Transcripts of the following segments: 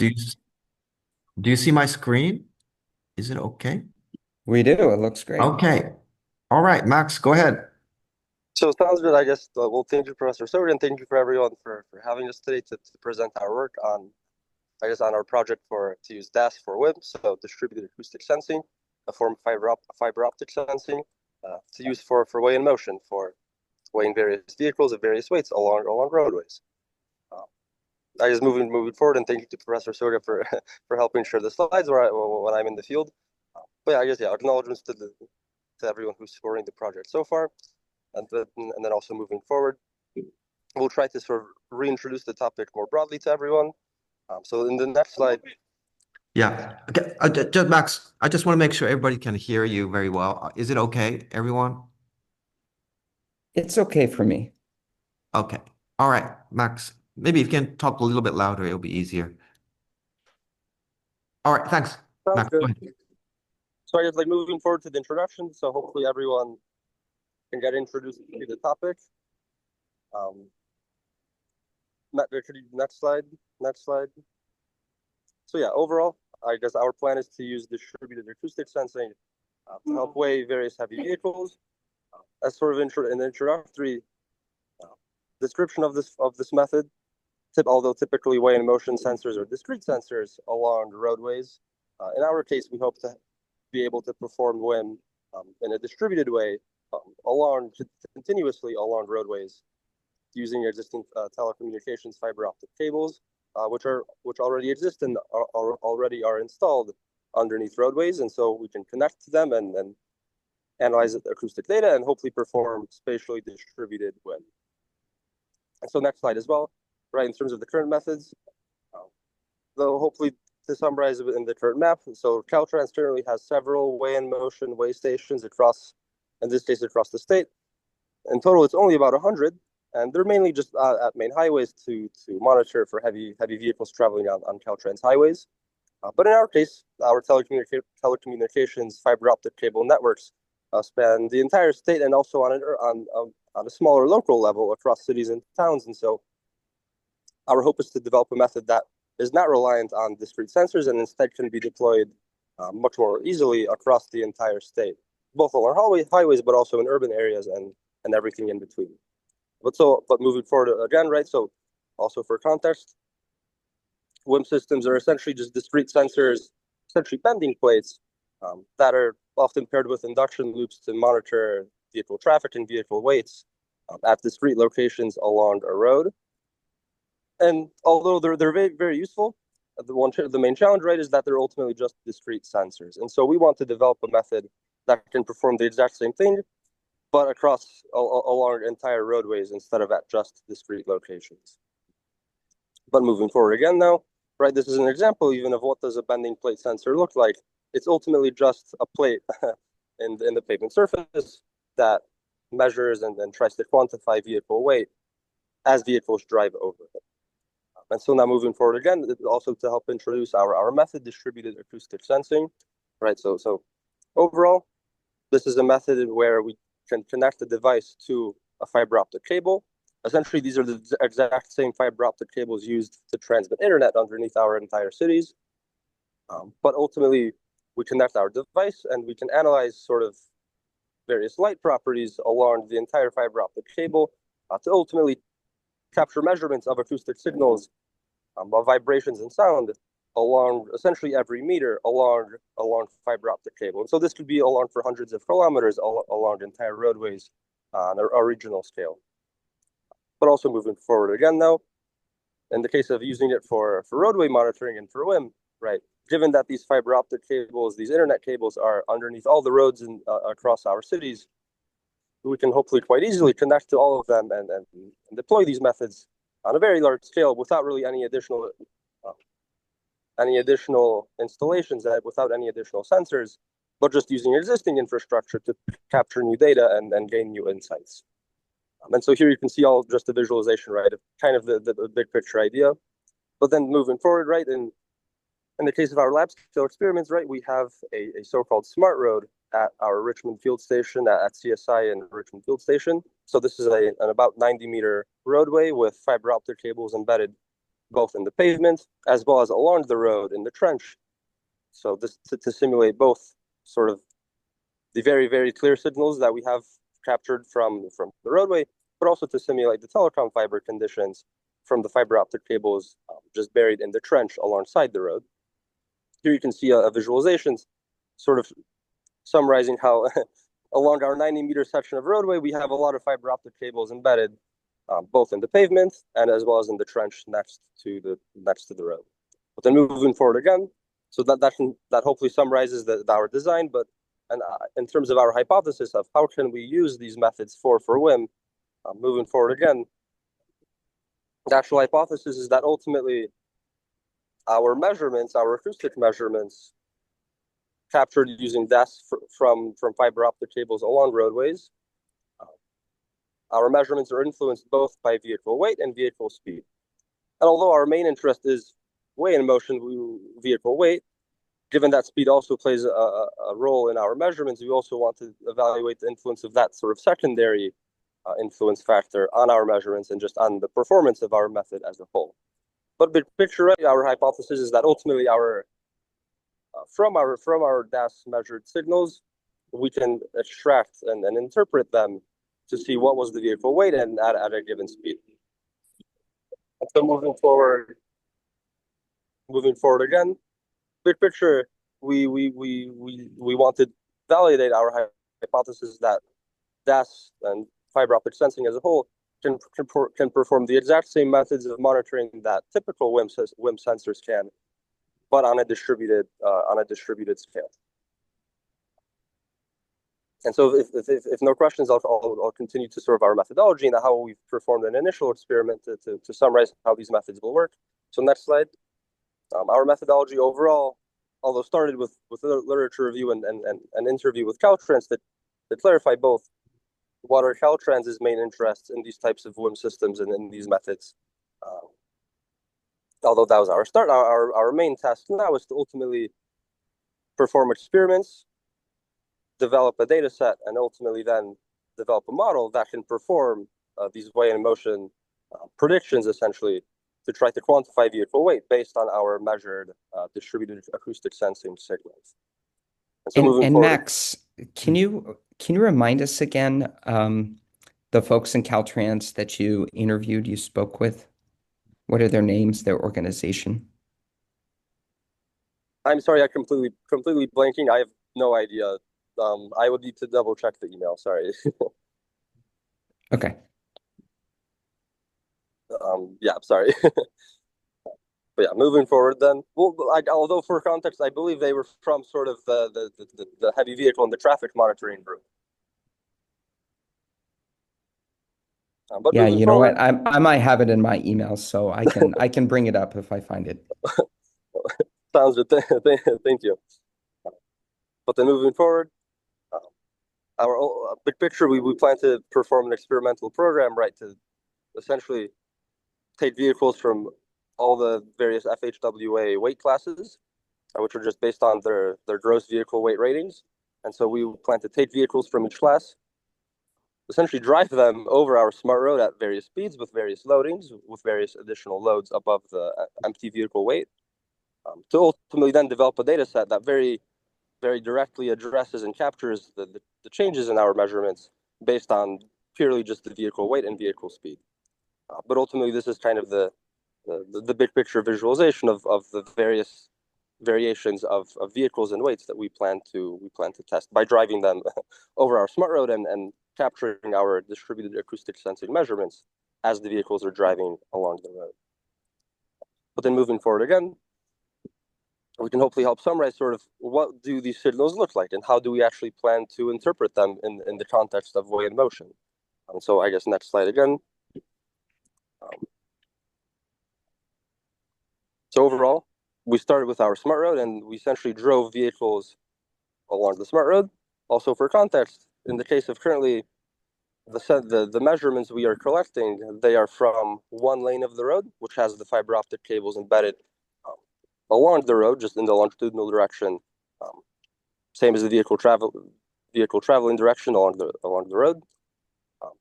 Do you do you see my screen? Is it okay? We do. It looks great. Okay. All right, Max, go ahead. So it sounds good. I guess, well, thank you, Professor Soder, and thank you for everyone for having us today to present our work on, I guess, on our project to use DAS for WIM, so distributed acoustic sensing, a form of fiber optic sensing, to use for weigh in motion, for weighing various vehicles of various weights along roadways. Uh, I guess moving forward, and thank you to Professor Soder for for helping share the slides when I'm in the field. But yeah, I guess acknowledgments to everyone who's supporting the project so far, and then also moving forward, we'll try to sort of reintroduce the topic more broadly to everyone. So in the next slide, Yeah. Okay. Just Max, I just want to make sure everybody can hear you very well. Is it okay, everyone? It's okay for me. Okay. All right, Max. Maybe if you can talk a little bit louder, it'll be easier. All right, thanks. sounds Max, go good. ahead. So I guess like moving forward to the introduction, so hopefully everyone can get introduced to the topic. Um, next slide, next slide. So yeah, overall, I guess our plan is to use distributed acoustic sensing to help weigh various heavy vehicles. As sort of an introductory uh, description of this method, although typically weigh and motion sensors are discrete sensors along roadways. In our case, we hope to be able to perform WIM in a distributed way continuously along roadways using existing telecommunications fiber optic cables, which already exist and already are installed underneath roadways, and so we can connect to them and analyze the acoustic data and hopefully perform spatially distributed WIM. And so next slide as well, right, in terms of the current methods, though hopefully to summarize it in the current map, so Caltrans currently has several weigh in motion weigh stations across, in this case, across the state. In total, it's only about 100, and they're mainly just at main highways to monitor for heavy vehicles traveling on Caltrans highways. But in our case, our telecommunications fiber optic cable networks span the entire state and also on a smaller local level across cities and towns. And so our hope is to develop a method that is not reliant on discrete sensors and instead can be deployed much more easily across the entire state, both along highways, but also in urban areas and everything in between. But moving forward again, right? So also for context, WIM systems are essentially just discrete sensors, essentially bending plates that are often paired with induction loops to monitor vehicle traffic and vehicle weights at discrete locations along a road. And although they're very, very useful, the main challenge, right, is that they're ultimately just discrete sensors. And so we want to develop a method that can perform the exact same thing, but across along entire roadways instead of at just discrete locations. But moving forward again now, right, this is an example even of what does a bending plate sensor look like. It's ultimately just a plate in the pavement surface that measures and then tries to quantify vehicle weight as vehicles drive over it. And so now moving forward again, also to help introduce our method, distributed acoustic sensing, right? So overall, this is a method where we can connect the device to a fiber optic cable. Essentially, these are the exact same fiber optic cables used to transmit internet underneath our entire cities. But ultimately, we connect our device and we can analyze sort of various light properties along the entire fiber optic cable to ultimately capture measurements of acoustic signals, of vibrations and sound along essentially every meter along fiber optic cable. And so this could be along for hundreds of kilometers along entire roadways on a regional scale. But also moving forward again now, in the case of using it for roadway monitoring and for WIM, right? Given that these fiber optic cables, these internet cables are underneath all the roads across our cities, we can hopefully quite easily connect to all of them and deploy these methods on a very large scale without really any additional installations, without any additional sensors, but just using existing infrastructure to capture new data and gain new insights. And so here you can see all just the visualization, right, of kind of the big picture idea. But then moving forward, right, in the case of our lab scale experiments, right, we have a so-called smart road at our Richmond Field Station, at CSI and Richmond Field Station. So this is an about 90-meter roadway with fiber optic cables embedded both in the pavement as well as along the road in the trench. So this to simulate both sort of the very, very clear signals that we have captured from the roadway, but also to simulate the telecom fiber conditions from the fiber optic cables just buried in the trench alongside the road. Here you can see a visualization sort of summarizing how along our 90-meter section of roadway, we have a lot of fiber optic cables embedded both in the pavement and as well as in the trench next to the road. But then moving forward again, so that hopefully summarizes our design, but in terms of our hypothesis of how can we use these methods for WIM, moving forward again, the actual hypothesis is that ultimately our measurements, our acoustic measurements, captured using DAS from fiber optic cables along roadways, our measurements are influenced both by vehicle weight and vehicle speed. And although our main interest is way in motion vehicle weight, given that speed also plays a role in our measurements, we also want to evaluate the influence of that sort of secondary influence factor on our measurements and just on the performance of our method as a whole. But big picture, right, our hypothesis is that ultimately from our DAS measured signals, we can extract and interpret them to see what was the vehicle weight and at a given speed. And so moving forward again, big picture, we want to validate our hypothesis that DAS and fiber optic sensing as a whole can perform the exact same methods of monitoring that typical WIM sensors can, but on a distributed scale. And so if no questions, I'll continue to sort of our methodology and how we've performed an initial experiment to summarize how these methods will work. So next slide. Our methodology overall, although started with literature review and an interview with Caltrans that clarify both what are Caltrans' main interests in these types of WIM systems and in these methods. Although that was our start, our main task now is to ultimately perform experiments, develop a data set, and ultimately then develop a model that can perform these way in motion predictions, essentially, to try to quantify vehicle weight based on our measured distributed acoustic sensing signals. And so moving forward, Max, can you remind us again the folks in Caltrans that you interviewed, you spoke with? What are their names, their organization? I'm sorry, I completely blanking. I have no idea. I would need to double check the email. Sorry. Okay. Yeah, sorry. But yeah, moving forward then. Well, although for context, I believe they were from sort of the heavy vehicle and the traffic monitoring group. But Yeah, moving you know forward, what? I might have it in my email, so I can bring it up if I find it. sounds good. Thank you. But then moving forward, our big picture, we plan to perform an experimental program, right, to essentially take vehicles from all the various FHWA weight classes, which are just based on their gross vehicle weight ratings. And so we plan to take vehicles from each class, essentially drive them over our smart road at various speeds with various loadings, with various additional loads above the empty vehicle weight, to ultimately then develop a data set that very directly addresses and captures the changes in our measurements based on purely just the vehicle weight and vehicle speed. But ultimately, this is kind of the big picture visualization of the various variations of vehicles and weights that we plan to test by driving them over our smart road and capturing our distributed acoustic sensing measurements as the vehicles are driving along the road. But then moving forward again, we can hopefully help summarize sort of what do these signals look like and how do we actually plan to interpret them in the context of way in motion. And so I guess next slide again. So overall, we started with our smart road and we essentially drove vehicles along the smart road. Also for context, in the case of currently the measurements we are collecting, they are from one lane of the road, which has the fiber optic cables embedded along the road, just in the longitudinal direction, same as the vehicle traveling direction along the road.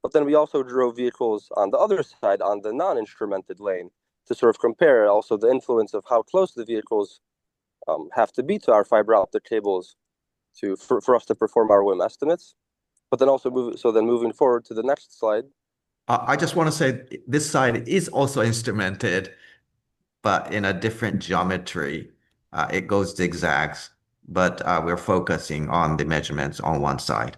But then we also drove vehicles on the other side, on the non-instrumented lane, sort of compare also the influence of how close the vehicles have to be to our fiber optic cables for us to perform our WIM estimates. But then also moving forward to the next slide. I just want to say this side is also instrumented, but in a different geometry. It goes zigzags, but we're focusing on the measurements on one side.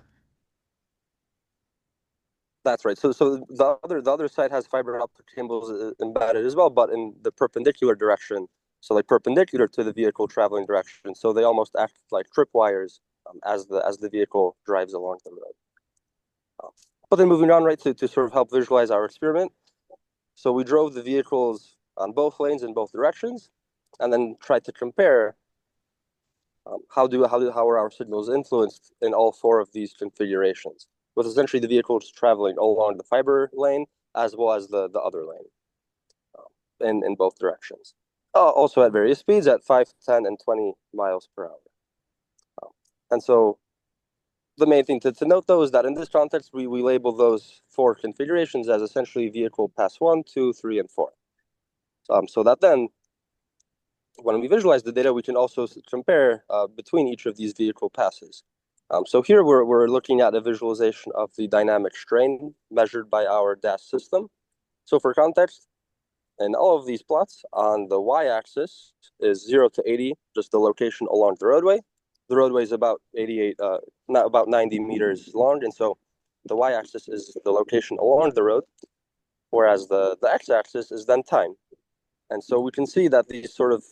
That's right. So the other side has fiber optic cables embedded as well, but in the perpendicular direction. So like perpendicular to the vehicle traveling direction. So they almost act like tripwires as the vehicle drives along the road. But then moving on, right, to sort of help visualize our experiment. So we drove the vehicles on both lanes in both directions, and then tried to compare how are our signals influenced in all four of these configurations, with essentially the vehicles traveling along the fiber lane as well as the other lane in both directions. Also at various speeds at 5, 10, and 20 miles per hour. And so the main thing to note, though, is that in this context, we label those four configurations as essentially vehicle pass 1, 2, 3, and 4. So that then, when we visualize the data, we can also compare between each of these vehicle passes. So here we're looking at a visualization of the dynamic strain measured by our DAS system. So for context, in all of these plots, on the y-axis is 0 to 80, just the location along the roadway. The roadway is about 90 meters long, and so the y-axis is the location along the road, whereas the x-axis is then time. And so we can see that these sort of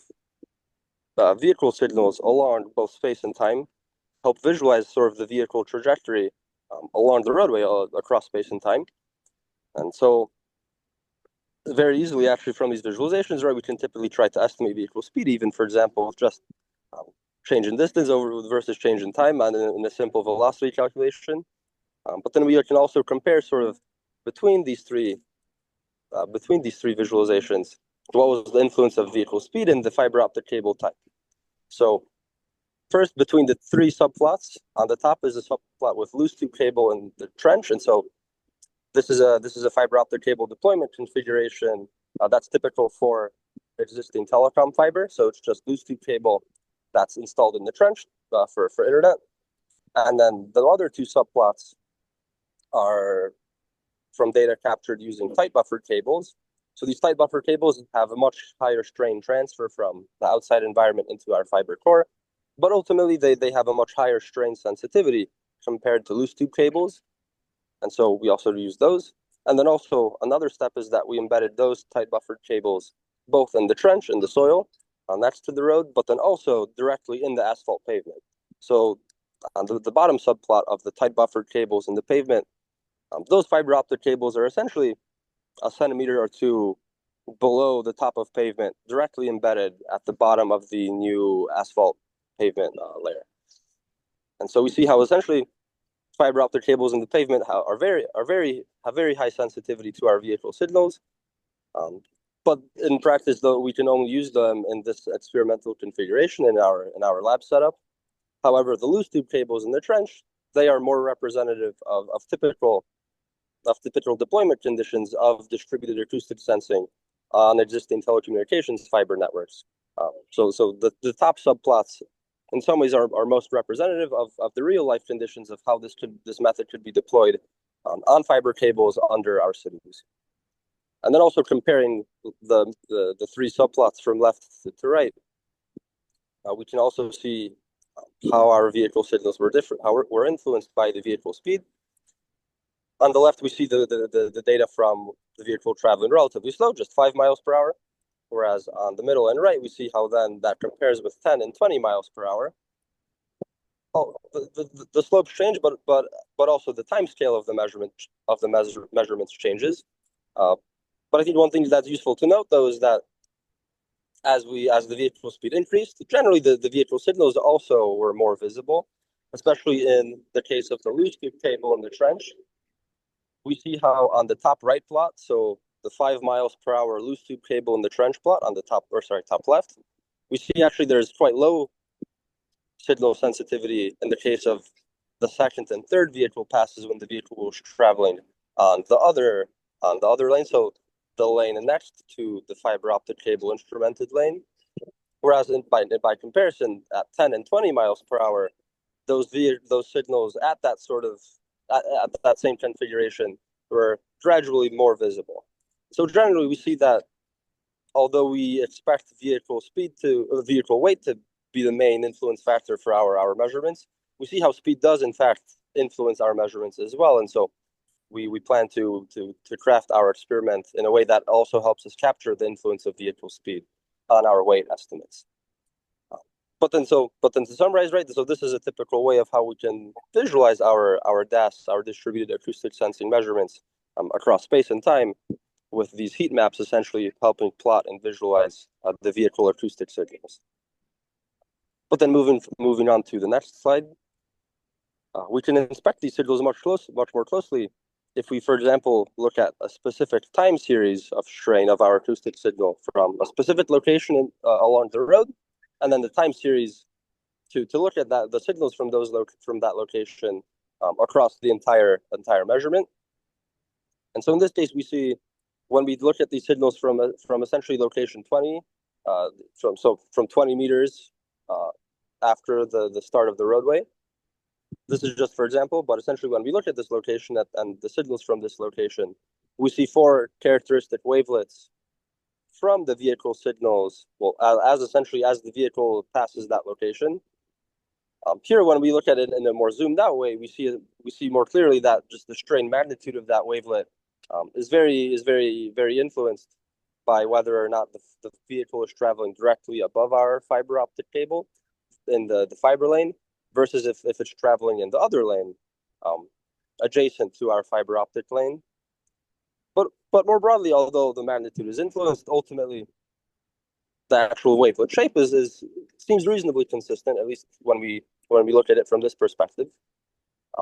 vehicle signals along both space and time help visualize sort of the vehicle trajectory along the roadway across space and time. And so very easily, actually, from these visualizations, right, we can typically try to estimate vehicle speed, even, for example, just change in distance over versus change in time and in a simple velocity calculation. But then we can also compare sort of between these three visualizations, what was the influence of vehicle speed and the fiber optic cable type. So first, between the three subplots, on the top is a subplot with loose tube cable in the trench, and so this is a fiber optic cable deployment configuration that's typical for existing telecom fiber. So it's just loose tube cable that's installed in the trench for internet. And then the other two subplots are from data captured using tight buffered cables. So these tight buffer cables have a much higher strain transfer from the outside environment into our fiber core, but ultimately they have a much higher strain sensitivity compared to loose tube cables. And so we also use those. And then also another step is that we embedded those tight buffered cables both in the trench, in the soil, next to the road, but then also directly in the asphalt pavement. So on the bottom subplot of the tight buffered cables in the pavement, those fiber optic cables are essentially a centimeter or two below the top of pavement, directly embedded at the bottom of the new asphalt pavement layer. And so we see how essentially fiber optic cables in the pavement have very high sensitivity to our vehicle signals. But in practice, though, we can only use them in this experimental configuration in our lab setup. However, the loose tube cables in the trench, they are more representative of typical deployment conditions of distributed acoustic sensing on existing telecommunications fiber networks. So the top subplots in some ways are most representative of the real life conditions of how this method could be deployed on fiber cables under our cities. And then also comparing the three subplots from left to right, we can also see how our vehicle signals were different, how we're influenced by the vehicle speed. On the left, we see the data from the vehicle traveling relatively slow, just 5 miles per hour. Whereas on the middle and right, we see how then that compares with 10 and 20 miles per hour. Oh, the slopes change, but also the time scale of the measurements changes. But I think one thing that's useful to note, though, is that as the vehicle speed increased, generally the vehicle signals also were more visible, especially in the case of the loose tube cable in the trench. We see how on the top right plot, so the 5 miles per hour loose tube cable in the trench plot on the top left, we see actually there's quite low signal sensitivity in the case of the second and third vehicle passes when the vehicle was traveling on the other lane. So the lane next to the fiber optic cable instrumented lane. Whereas by comparison, at 10 and 20 miles per hour, those signals at that at that same configuration were gradually more visible. So generally, we see that although we expect vehicle weight to be the main influence factor for our measurements, we see how speed does in fact influence our measurements as well. And so we plan to craft our experiment in a way that also helps us capture the influence of vehicle speed on our weight estimates. But then to summarize, right? So this is a typical way of how we can visualize our DAS, our distributed acoustic sensing measurements across space and time, with these heat maps essentially helping plot and visualize the vehicle acoustic signals. But then moving on to the next slide, we can inspect these signals much more closely if we, for example, look at a specific time series of strain of our acoustic signal from a specific location along the road, and then the time series to look at the signals from that location across the entire measurement. And so in this case, we see when we look at these signals from essentially location 20, from 20 meters after the start of the roadway. This is just for example, but essentially when we look at this location and the signals from this location, we see 4 characteristic wavelets from the vehicle signals, well, essentially as the vehicle passes that location. Here, when we look at it in a more zoomed out way, we see more clearly that just the strain magnitude of that wavelet is very influenced by whether or not the vehicle is traveling directly above our fiber optic cable in the fiber lane versus if it's traveling in the other lane adjacent to our fiber optic lane. But more broadly, although the magnitude is influenced, ultimately the actual wavelet shape seems reasonably consistent, at least when we look at it from this perspective.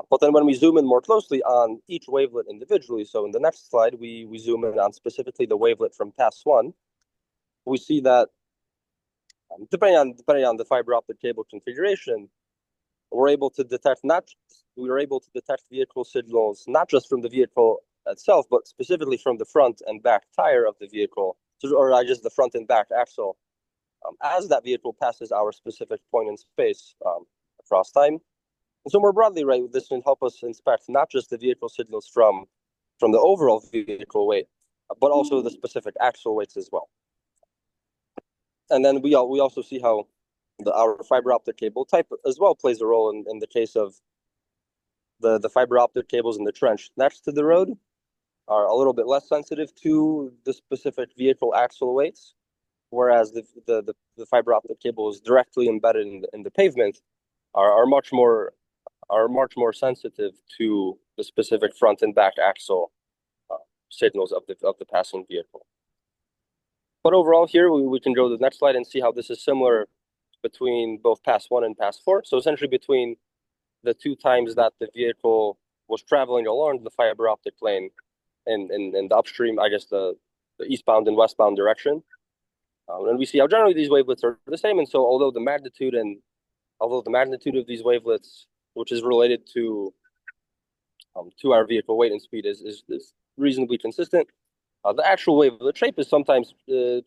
But then when we zoom in more closely on each wavelet individually, so in the next slide, we zoom in on specifically the wavelet from pass 1, we see that depending on the fiber optic cable configuration, we're able to detect vehicle signals not just from the vehicle itself, but specifically from the front and back tire of the vehicle, or I guess the front and back axle, as that vehicle passes our specific point in space across time. And so more broadly, right, this can help us inspect not just the vehicle signals from the overall vehicle weight, but also the specific axle weights as well. And then we also see how our fiber optic cable type as well plays a role in the case of the fiber optic cables in the trench next to the road are a little bit less sensitive to the specific vehicle axle weights, whereas the fiber optic cables directly embedded in the pavement are much more sensitive to the specific front and back axle signals of the passing vehicle. But overall, here we can go to the next slide and see how this is similar between both pass 1 and pass 4. So essentially between the 2 times that the vehicle was traveling along the fiber optic lane in the upstream, I guess the eastbound and westbound direction. And we see how generally these wavelets are the same. And so although the magnitude of these wavelets, which is related to our vehicle weight and speed, is reasonably consistent, the actual wavelet shape is sometimes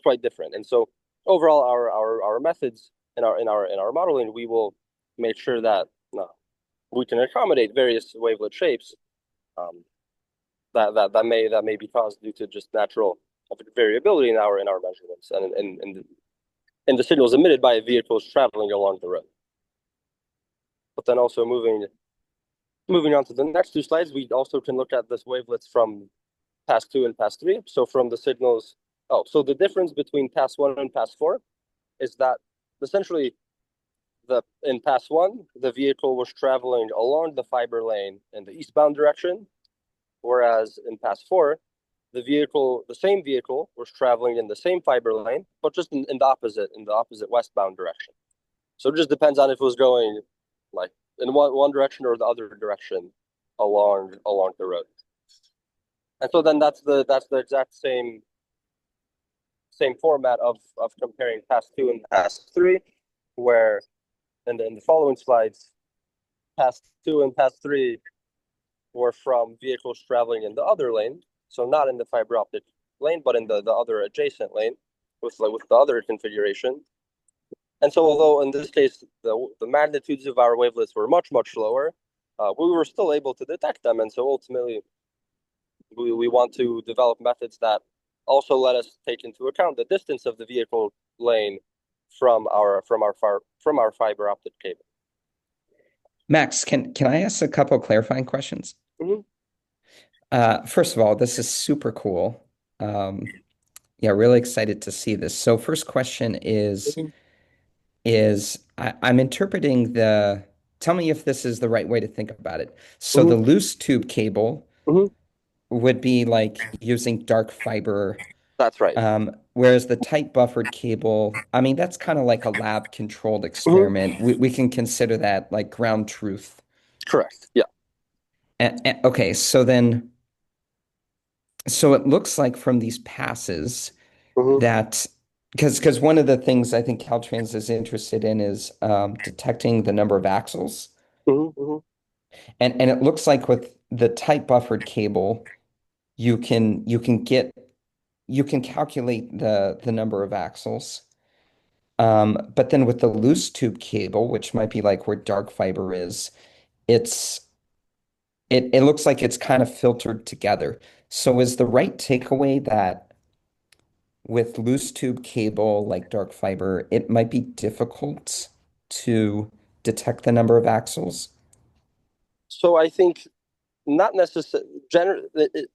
quite different. And so overall, our methods in our modeling, we will make sure that we can accommodate various wavelet shapes that may be caused due to just natural variability in our measurements and the signals emitted by vehicles traveling along the road. But then also moving on to the next 2 slides, we also can look at this wavelets from pass 2 and pass 3. So from the signals, so the difference between pass 1 and pass 4 is that essentially in pass 1, the vehicle was traveling along the fiber lane in the eastbound direction, whereas in pass 4, the same vehicle was traveling in the same fiber lane, but just in the opposite westbound direction. So it just depends on if it was going like in one direction or the other direction along the road. And so then that's the exact same format of comparing pass 2 and pass 3, where in the following slides, pass 2 and pass 3 were from vehicles traveling in the other lane, so not in the fiber optic lane, but in the other adjacent lane with the other configuration. And so, although in this case the magnitudes of our wavelets were much lower, we were still able to detect them. And so ultimately, we want to develop methods that also let us take into account the distance of the vehicle lane from our fiber optic cable. Max, can I ask a couple clarifying questions? First of all, this is super cool. Yeah, really excited to see this. So first question is I'm interpreting tell me if this is the right way to think about it. So the loose tube cable would be like using dark fiber. That's right. Whereas the tight buffered cable, I mean, that's kind of like a lab controlled experiment. We can consider that like ground truth. Correct. Yeah. Okay, so it looks like from these passes that because one of the things I think Caltrans is interested in is detecting the number of axles. And it looks like with the tight buffered cable, you can calculate the number of axles. But then with the loose tube cable, which might be like where dark fiber is, it looks like it's kind of filtered together. So is the right takeaway that with loose tube cable like dark fiber, it might be difficult to detect the number of axles? So I think not necessarily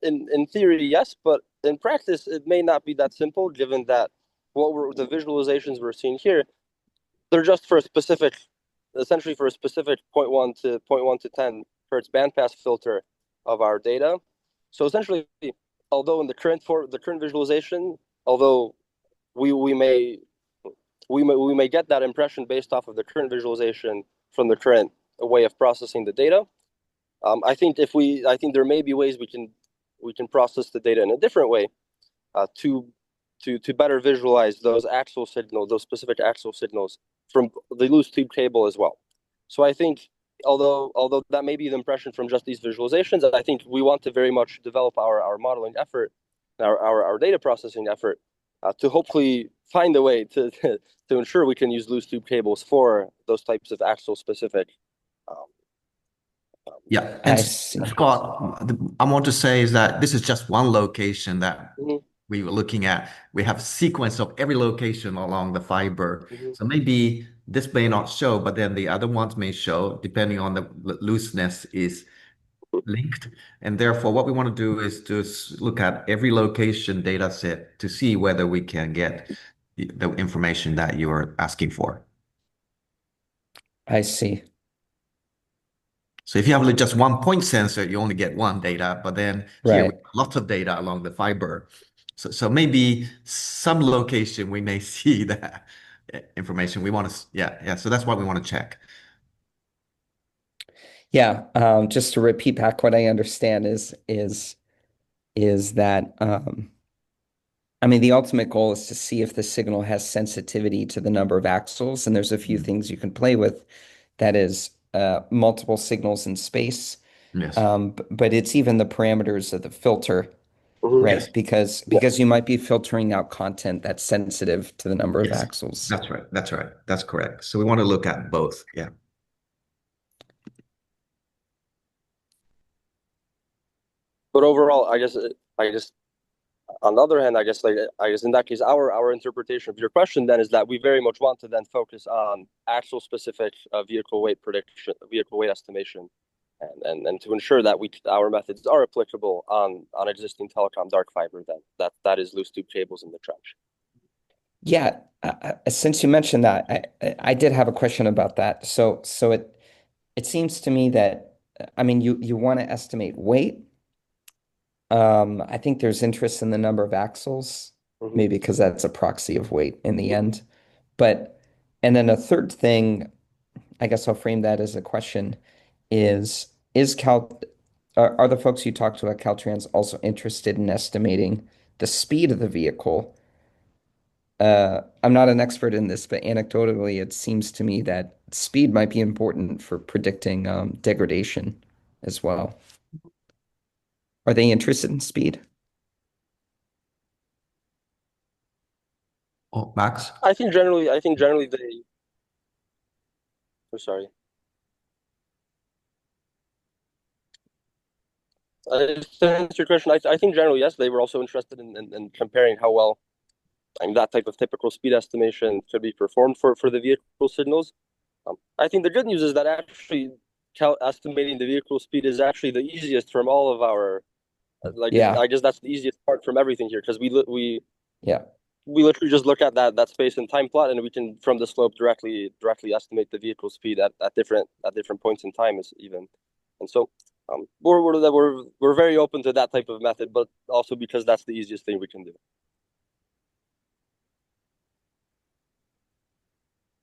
in theory, yes, but in practice, it may not be that simple, given that the visualizations we're seeing here, they're just for a specific, essentially for a specific 0.1 to 10 hertz bandpass filter of our data. So essentially, although in the current visualization, although we may get that impression based off of the current visualization from the current way of processing the data. I think there may be ways we can process the data in a different way to better visualize those specific axial signals from the loose tube cable as well. So I think although that may be the impression from just these visualizations, I think we want to very much develop our modeling effort, our data processing effort, to hopefully find a way to ensure we can use loose tube cables for those types of axial specific. Yeah, I and see. Scott, I want to say is that this is just one location that Mhm. we were looking at. We have a sequence of every location along the fiber. Mhm. So maybe this may not show, but then the other ones may show, depending on the looseness is linked. And therefore, what we want to do is just look at every location data set to see whether we can get the information that you are asking for. I see. So if you have just one point sensor, you only get one data, but then here we Right. have lots of data along the fiber. So maybe some location we may see that information. We want to, yeah. So that's what we want to check. Yeah. Just to repeat back what I understand is that I mean the ultimate goal is to see if the signal has sensitivity to the number of axles, and there's a few things you can play with. That is multiple signals in space. Yes. But it's even the parameters of the filter, Yes. right? Because you might be filtering out content that's sensitive to the number of Yes. axles. That's right. That's right. That's correct. So we want to look at both. Yeah. But overall, I guess on the other hand, I guess in that case, our interpretation of your question then is that we very much want to then focus on actual specific vehicle weight prediction, vehicle weight estimation, and to ensure that our methods are applicable on existing telecom dark fiber that is loose tube cables in the trench. Yeah, since you mentioned that, I did have a question about that. So it seems to me that I mean you want to estimate weight. I think there's interest in the number of axles, maybe because that's a proxy of weight in the end. But and then a third thing, I guess I'll frame that as a question, is Cal are the folks you talked to at Caltrans also interested in estimating the speed of the vehicle? I'm not an expert in this, but anecdotally, it seems to me that speed might be important for predicting degradation as well. Are they interested in speed? Oh, Max? I think generally they. I'm sorry. To answer your question, I think generally yes, they were also interested in comparing how well that type of typical speed estimation could be performed for the vehicle signals. I think the good news is that actually estimating the vehicle speed is actually the easiest from all of our Yeah. I guess that's the easiest part from everything here because Yeah. we literally just look at that space and time plot and we can from the slope directly estimate the vehicle speed at different points in time is even. And so we're very open to that type of method, but also because that's the easiest thing we can do.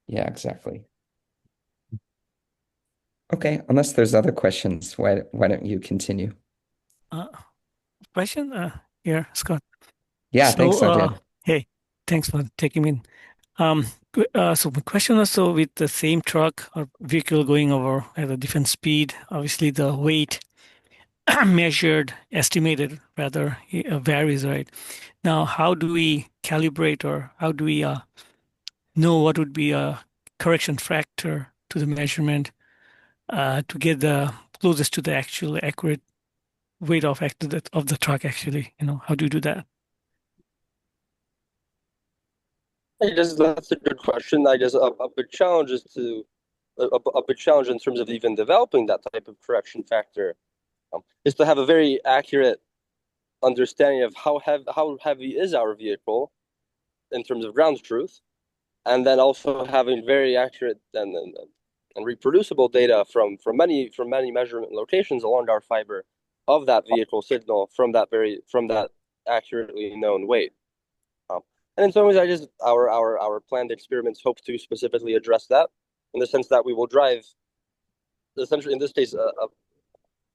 Yeah, exactly. Okay, unless there's other questions, why don't you continue? Uh, Question here, Scott. Yeah, thanks, So, Sajid. hey, thanks for taking me in. So my question was, so with the same truck or vehicle going over at a different speed, obviously the weight measured, estimated rather, varies, right? Now, how do we calibrate or how do we know what would be a correction factor to the measurement to get the closest to the actual accurate weight of the truck actually, how do you do that? I guess that's a good question. I guess a big challenge is a big challenge in terms of even developing that type of correction factor is to have a very accurate understanding of how heavy is our vehicle in terms of ground truth, and then also having very accurate and reproducible data from many measurement locations along our fiber of that vehicle signal from that accurately known weight. Um, and in some ways, I just our planned experiments hope to specifically address that in the sense that we will drive essentially in this case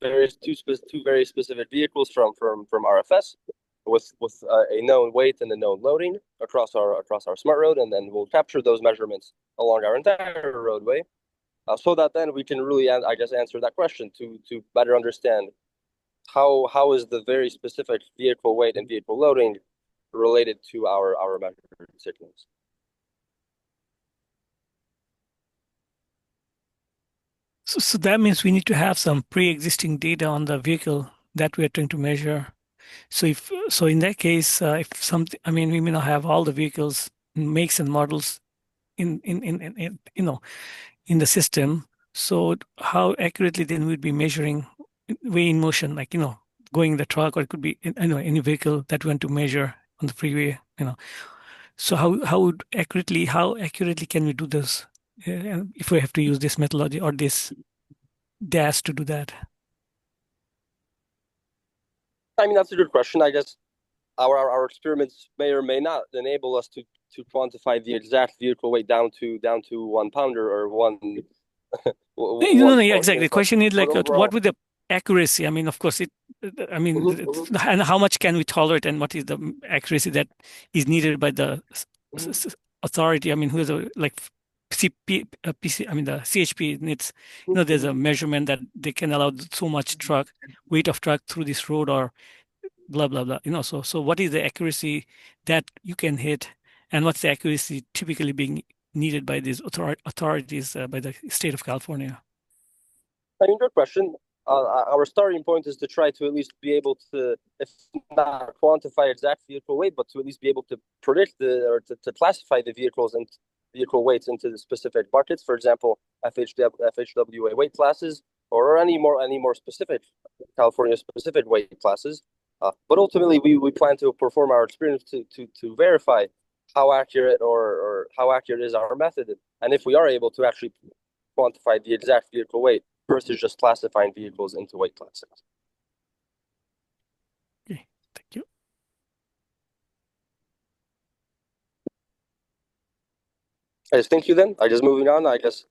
two very specific vehicles from RFS with a known weight and a known loading across our smart road, and then we'll capture those measurements along our entire roadway, so that then we can really, I guess, answer that question to better understand how is the very specific vehicle weight and vehicle loading related to our measured signals. So that means we need to have some pre-existing data on the vehicle that we are trying to measure. So in that case, if something, I mean, we may not have all the vehicles, makes and models in the system. So how accurately then we'd be measuring way in motion, like, going the truck, or it could be, any vehicle that we want to measure on the freeway. So how accurately can we do this if we have to use this methodology or this DAS to do that? I mean, that's a good question. I guess our experiments may or may not enable us to quantify the exact vehicle weight down to 1 pounder or one No, one no, yeah, fourth. exactly. The question is But like, what overall, would the accuracy? I mean, of course, I mean, and how much can we tolerate, and what is the accuracy that is needed by the authority? I mean, who is like PC, I mean, the CHP needs, there's a measurement that they can allow so much weight of truck through this road or blah, blah, blah. So what is the accuracy that you can hit, and what's the accuracy typically being needed by these authorities, by the state of California? I mean, good question. Our starting point is to try to at least be able to, if not quantify exact vehicle weight, but to at least be able to predict to classify the vehicles and vehicle weights into the specific buckets. For example, FHWA weight classes, or any more specific California specific weight classes. But ultimately, we plan to perform our experiments to verify how accurate or how accurate is our method, and if we are able to actually quantify the exact vehicle weight versus just classifying vehicles into weight classes. Okay, thank you. I just thank you. Then I just moving on. I guess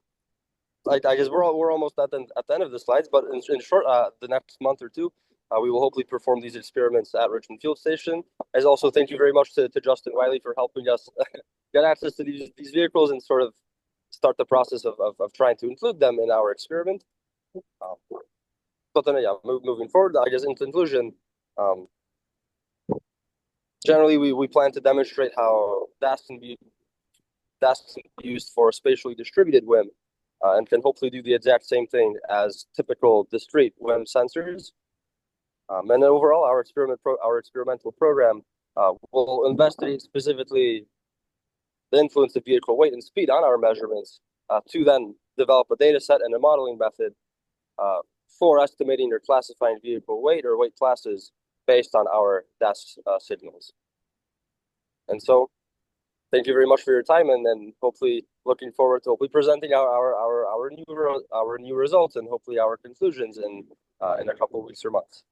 we're almost at the end of the slides, but in short, the next month or two, we will hopefully perform these experiments at Richmond Field Station. As also, thank you very much to Justin Wiley for helping us get access to these vehicles and sort of start the process of trying to include them in our experiment. But then, yeah, moving forward, I guess in conclusion, Generally, we plan to demonstrate how DAS can be used for spatially distributed WIM, and can hopefully do the exact same thing as typical discrete WIM sensors. And then overall, our experimental program will investigate specifically the influence of vehicle weight and speed on our measurements, to then develop a data set and a modeling method for estimating or classifying vehicle weight or weight classes based on our DAS signals. And so, thank you very much for your time, and then hopefully looking forward to hopefully presenting our new results and hopefully our conclusions in a couple of weeks or months.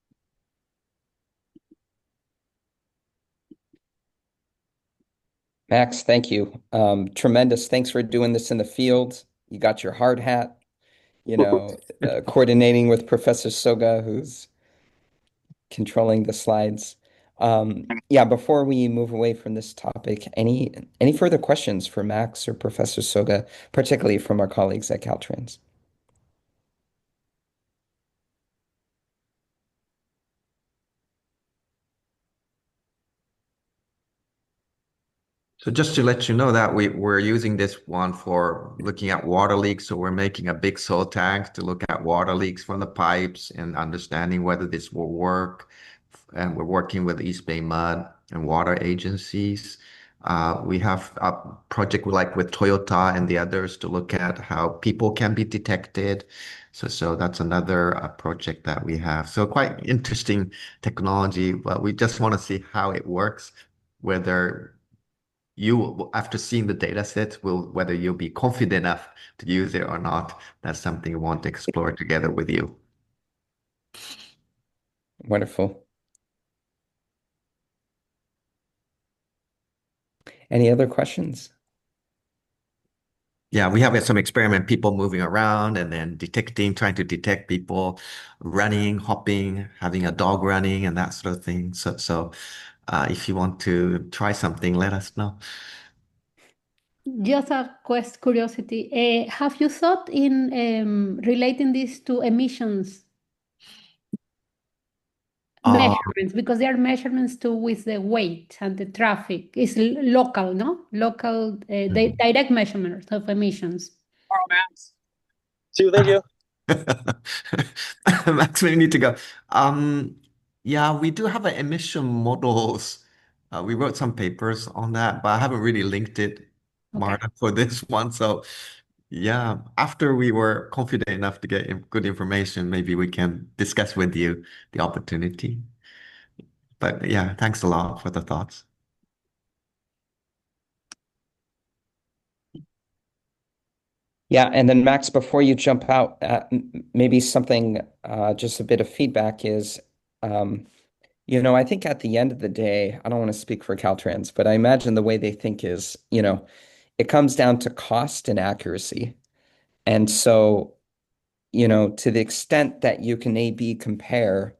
Max, thank you. Tremendous. Thanks for doing this in the field. You got your hard hat, coordinating with Professor Soga, who's controlling the slides. Yeah, before we move away from this topic, any further questions for Max or Professor Soga, particularly from our colleagues at Caltrans? So just to let you know that we're using this one for looking at water leaks. So we're making a big soil tank to look at water leaks from the pipes and understanding whether this will work. And we're working with East Bay Mud and water agencies. We have a project like with Toyota and the others to look at how people can be detected. So that's another project that we have. So quite interesting technology, but we just want to see how it works, whether you, after seeing the data set, whether you'll be confident enough to use it or not. That's something we want to explore together with you. Wonderful. Any other questions? Yeah, we have some experiment, people moving around and then trying to detect people running, hopping, having a dog running and that sort of thing. So if you want to try something, let us know. Just a curiosity. Have you thought in relating this to emissions Uh, measurements? Because there are measurements too with the weight and the traffic. It's local, no? Local, direct measurements of emissions. See you, thank you. Max, we need to go. Yeah, we do have an emission models. We wrote some papers on that, but I haven't really linked it, Marta, for this one. So yeah, after we were confident enough to get good information, maybe we can discuss with you the opportunity. But yeah, thanks a lot for the thoughts. Yeah, and then Max, before you jump out, maybe something, just a bit of feedback is, I think at the end of the day, I don't want to speak for Caltrans, but I imagine the way they think is, it comes down to cost and accuracy. And so, to the extent that you can A/B compare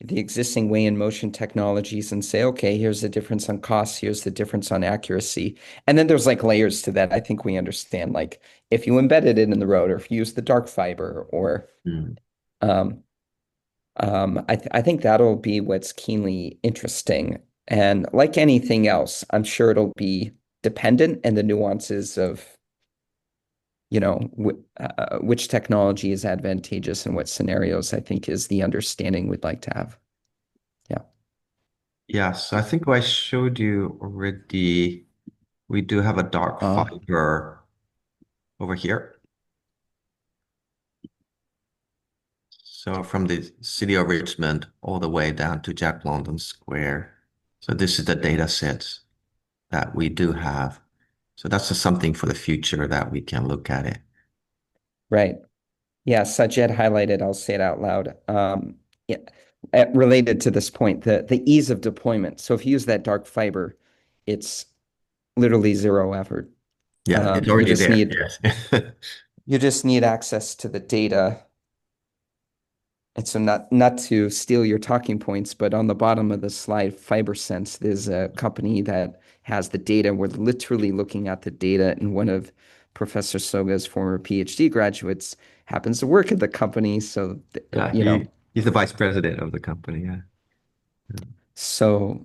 the existing weigh in motion technologies and say, okay, here's the difference on cost, here's the difference on accuracy. And then there's like layers to that. I think we understand, like if you embedded it in the road or if you use the dark fiber or um, I think that'll be what's keenly interesting. And like anything else, I'm sure it'll be dependent and the nuances of, which technology is advantageous in what scenarios, I think is the understanding we'd like to have. Yeah. Yeah, so I think I showed you already. We do have a dark fiber over here. So from the city of Richmond all the way down to Jack London Square. So this is the data sets that we do have. So that's just something for the future that we can look at it. Right. Yeah, Sajed highlighted, I'll say it out loud. Yeah, related to this point, the ease of deployment. So if you use that dark fiber, it's literally zero effort. Yeah, it's already there. Yes. You just need access to the data. And so not to steal your talking points, but on the bottom of the slide, FiberSense, there's a company that has the data. We're literally looking at the data, and one of Professor Soga's former PhD graduates happens to work at the company. So, He's the vice president of the company. Yeah. So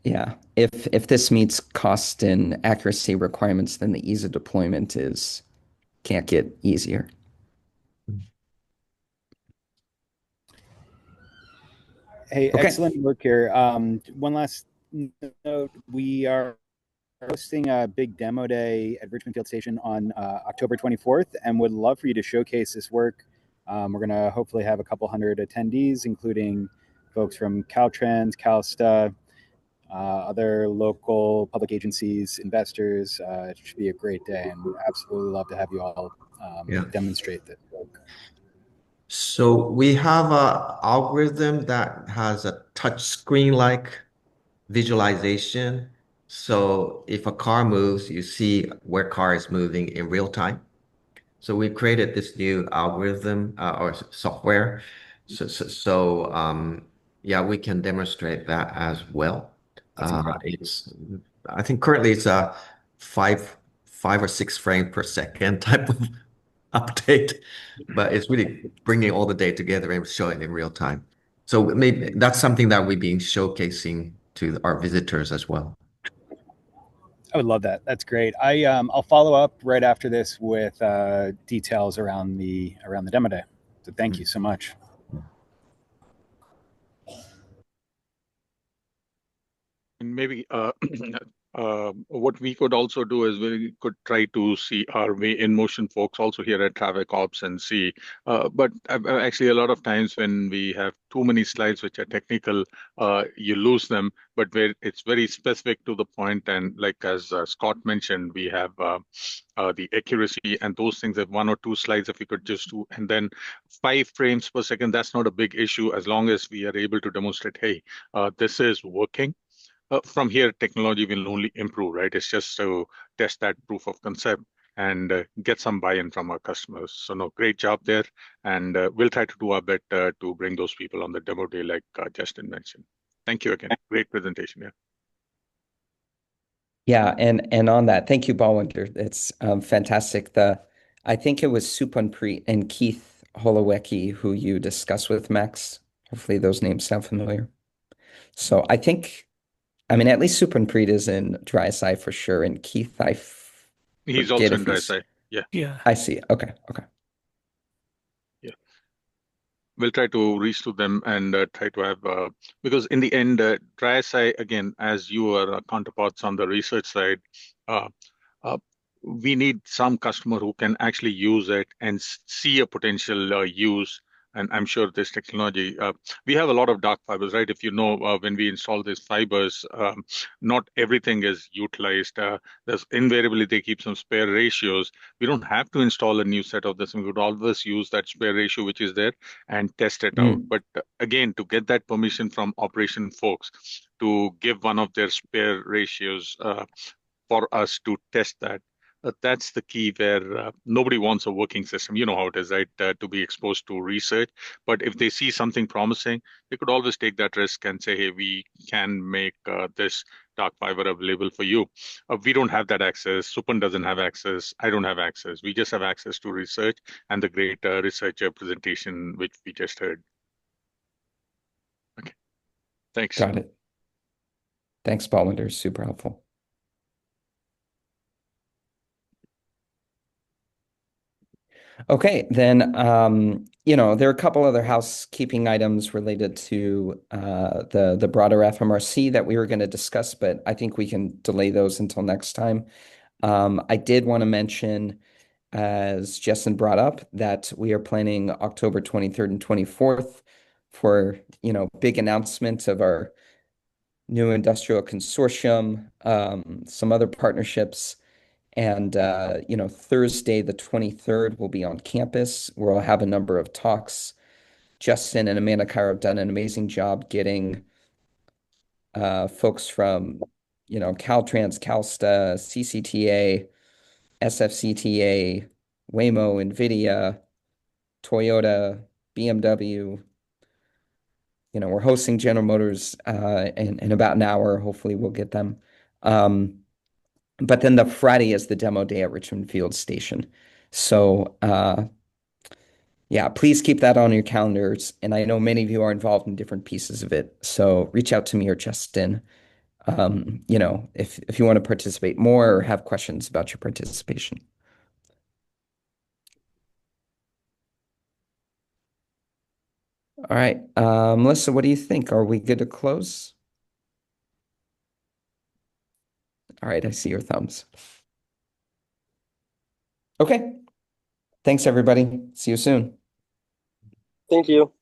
Yeah. If this meets cost and accuracy requirements, then the ease of deployment is can't get easier. Hey, Okay. excellent work here. One last note, we are hosting a big demo day at Richmond Field Station on October 24th and would love for you to showcase this work. We're going to hopefully have a couple hundred attendees, including folks from Caltrans, Calsta, other local public agencies, investors. It should be a great day, and we'd absolutely love to have you all Yeah. demonstrate this work. So we have a algorithm that has a touch screen like visualization. So if a car moves, you see where car is moving in real time. So we created this new algorithm or software. So yeah, we can demonstrate that as well. That's incredible. I think currently it's a five or six frame per second type of update, but it's really bringing all the data together and showing in real time. So maybe that's something that we've been showcasing to our visitors as well. I would love that. That's great. I'll follow up right after this with details around the demo day. So thank you so much. And maybe what we could also do is we could try to see our way in motion folks also here at Traffic Ops and see. But actually, a lot of times when we have too many slides which are technical, you lose them. But where it's very specific to the point, and like as Scott mentioned, we have the accuracy and those things. That one or two slides, if we could just do, and then 5 frames per second, that's not a big issue as long as we are able to demonstrate, hey, this is working. From here, technology will only improve, right? It's just to test that proof of concept and get some buy-in from our customers. So no, great job there. And we'll try to do our bit to bring those people on the demo day like Justin mentioned. Thank you again. Great presentation. Yeah. Yeah, and on that, thank you, Balwinder. It's fantastic. I think it was Supanpreet and Keith Holowecki who you discussed with Max. Hopefully those names sound familiar. So I mean, at least Supanpreet is in DrySci for sure, and Keith, He's forget also if in he's. DrySci. Yeah. Yeah. I see. Okay. Yeah. We'll try to reach to them and try to have, because in the end, DrySci, again, as you are counterparts on the research side, uh, uh, we need some customer who can actually use it and see a potential use. And I'm sure this technology, we have a lot of dark fibers, right? If you know, when we install these fibers, not everything is utilized. There's invariably they keep some spare ratios. We don't have to install a new set of this. We would always use that spare ratio which is there and test it out. But again, to get that permission from operation folks to give one of their spare ratios for us to test that. That's the key where nobody wants a working system. You know how it is, right? To be exposed to research. But if they see something promising, they could always take that risk and say, hey, we can make this dark fiber available for you. We don't have that access. Supan doesn't have access. I don't have access. We just have access to research and the great researcher presentation, which we just heard. Okay. Thanks. Got it. Thanks, Balwinder. Super helpful. Okay, then there are a couple other housekeeping items related to the broader FMRC that we were going to discuss, but I think we can delay those until next time. I did want to mention, as Justin brought up, that we are planning October 23rd and 24th for big announcement of our new industrial consortium, some other partnerships. And Thursday, the 23rd, we'll be on campus where I'll have a number of talks. Justin and Amanda Cairo have done an amazing job getting folks from, Caltrans, Calsta, CCTA, SFCTA, Waymo, NVIDIA, Toyota, BMW. We're hosting General Motors in about an hour. Hopefully, we'll get them. But then the Friday is the demo day at Richmond Field Station. So, yeah, please keep that on your calendars. And I know many of you are involved in different pieces of it. So reach out to me or Justin if you want to participate more or have questions about your participation. All right, Melissa, what do you think? Are we good to close? All right, I see your thumbs. Okay. Thanks, everybody. See you soon. Thank you.